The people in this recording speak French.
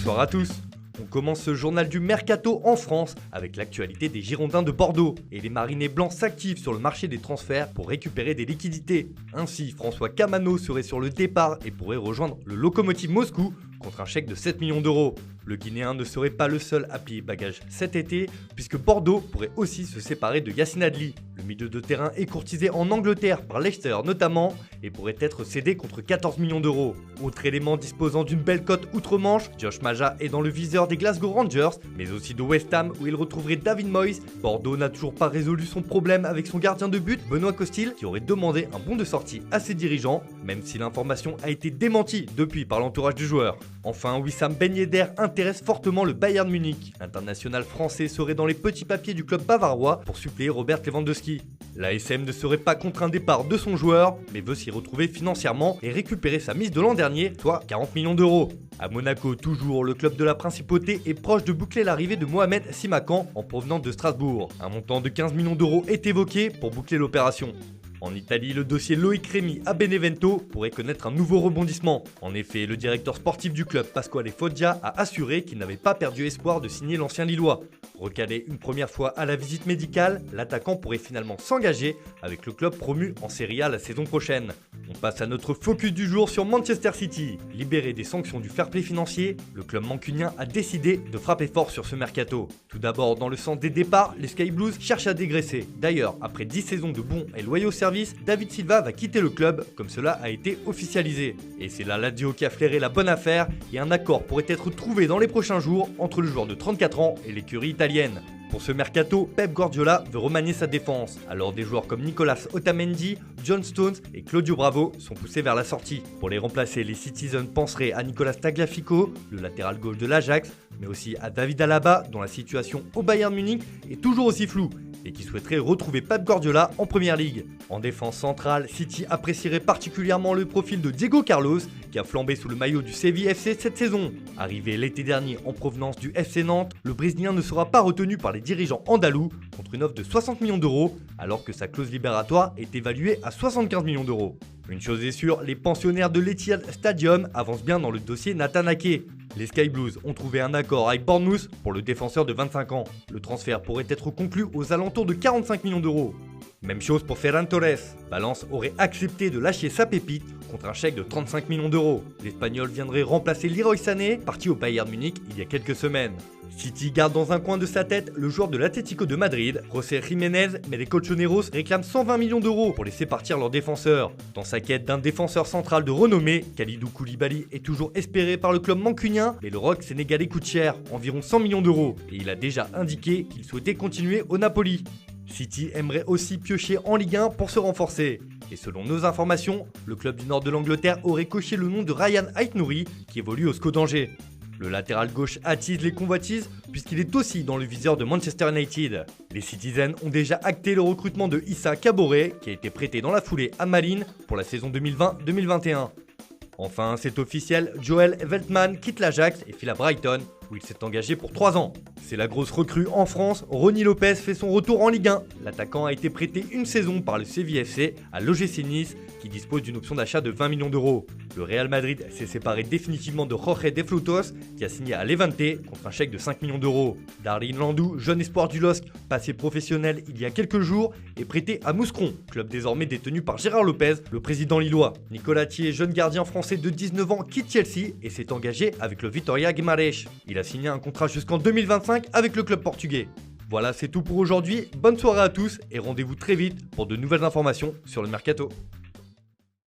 Bonsoir à tous. On commence ce journal du Mercato en France avec l'actualité des Girondins de Bordeaux. Et les Marinés blancs s'activent sur le marché des transferts pour récupérer des liquidités. Ainsi, François Kamano serait sur le départ et pourrait rejoindre le Lokomotiv Moscou contre un chèque de 7 millions d'euros. Le Guinéen ne serait pas le seul à plier bagage cet été, puisque Bordeaux pourrait aussi se séparer de Yacine Adli. Le milieu de terrain est courtisé en Angleterre par Leicester notamment, et pourrait être cédé contre 14 millions d'euros. Autre élément disposant d'une belle cote outre-Manche, Josh Maja est dans le viseur des Glasgow Rangers, mais aussi de West Ham où il retrouverait David Moyes. Bordeaux n'a toujours pas résolu son problème avec son gardien de but, Benoît Costil, qui aurait demandé un bon de sortie à ses dirigeants, même si l'information a été démentie depuis par l'entourage du joueur. Enfin, Wissam Ben Yedder intéresse fortement le Bayern Munich. L'international français serait dans les petits papiers du club bavarois pour suppléer Robert Lewandowski. La SM ne serait pas contre un départ de son joueur, mais veut s'y retrouver financièrement et récupérer sa mise de l'an dernier, soit 40 millions d'euros. À Monaco, toujours, le club de la Principauté est proche de boucler l'arrivée de Mohamed Simakan en provenance de Strasbourg. Un montant de 15 millions d'euros est évoqué pour boucler l'opération. En Italie, le dossier Loïc Rémy à Benevento pourrait connaître un nouveau rebondissement. En effet, le directeur sportif du club, Pasquale Foggia, a assuré qu'il n'avait pas perdu espoir de signer l'ancien Lillois. Recalé une première fois à la visite médicale, l'attaquant pourrait finalement s'engager avec le club promu en Serie A la saison prochaine. On passe à notre focus du jour sur Manchester City. Libéré des sanctions du fair play financier, le club mancunien a décidé de frapper fort sur ce mercato. Tout d'abord, dans le sens des départs, les Sky Blues cherchent à dégraisser. D'ailleurs, après 10 saisons de bons et loyaux services, David Silva va quitter le club, comme cela a été officialisé. Et c'est la Lazio qui a flairé la bonne affaire, et un accord pourrait être trouvé dans les prochains jours entre le joueur de 34 ans et l'écurie italienne. Pour ce mercato, Pep Guardiola veut remanier sa défense, alors des joueurs comme Nicolas Otamendi, John Stones et Claudio Bravo sont poussés vers la sortie. Pour les remplacer, les Citizens penseraient à Nicolas Tagliafico, le latéral gauche de l'Ajax, mais aussi à David Alaba, dont la situation au Bayern Munich est toujours aussi floue, et qui souhaiterait retrouver Pep Guardiola en première ligue. En défense centrale, City apprécierait particulièrement le profil de Diego Carlos, qui a flambé sous le maillot du Séville FC cette saison. Arrivé l'été dernier en provenance du FC Nantes, le Brésilien ne sera pas retenu par les dirigeants andalous contre une offre de 60 millions d'euros, alors que sa clause libératoire est évaluée à 75 millions d'euros. Une chose est sûre, les pensionnaires de l'Etihad Stadium avancent bien dans le dossier Nathan Ake. Les Sky Blues ont trouvé un accord avec Bournemouth pour le défenseur de 25 ans. Le transfert pourrait être conclu aux alentours de 45 millions d'euros. Même chose pour Ferran Torres. Valence aurait accepté de lâcher sa pépite contre un chèque de 35 millions d'euros. L'Espagnol viendrait remplacer Leroy Sané, parti au Bayern Munich il y a quelques semaines. City garde dans un coin de sa tête le joueur de l'Atlético de Madrid, José Jiménez, mais les Colchoneros réclament 120 millions d'euros pour laisser partir leur défenseur. Dans sa quête d'un défenseur central de renommée, Kalidou Koulibaly est toujours espéré par le club mancunien, mais le rock sénégalais coûte cher, environ 100 millions d'euros, et il a déjà indiqué qu'il souhaitait continuer au Napoli. City aimerait aussi piocher en Ligue 1 pour se renforcer. Et selon nos informations, le club du nord de l'Angleterre aurait coché le nom de Ryan Aït-Nouri qui évolue au SCO d'Angers. Le latéral gauche attise les convoitises puisqu'il est aussi dans le viseur de Manchester United. Les Citizens ont déjà acté le recrutement de Issa Kaboré qui a été prêté dans la foulée à Malines pour la saison 2020-2021. Enfin, c'est officiel, Joel Veltman quitte l'Ajax et file à Brighton, où il s'est engagé pour 3 ans. C'est la grosse recrue en France, Ronny Lopez fait son retour en Ligue 1. L'attaquant a été prêté une saison par le Séville FC à l'OGC Nice, qui dispose d'une option d'achat de 20 millions d'euros. Le Real Madrid s'est séparé définitivement de Jorge De Frutos, qui a signé à Levante contre un chèque de 5 millions d'euros. Darlene Landou, jeune espoir du LOSC, passé professionnel il y a quelques jours, est prêté à Mouscron, club désormais détenu par Gérard Lopez, le président lillois. Nicolas Thier, jeune gardien français de 19 ans, quitte Chelsea et s'est engagé avec le Vitória Guimarães. Il a signé un contrat jusqu'en 2025 avec le club portugais. Voilà, c'est tout pour aujourd'hui. Bonne soirée à tous et rendez-vous très vite pour de nouvelles informations sur le mercato.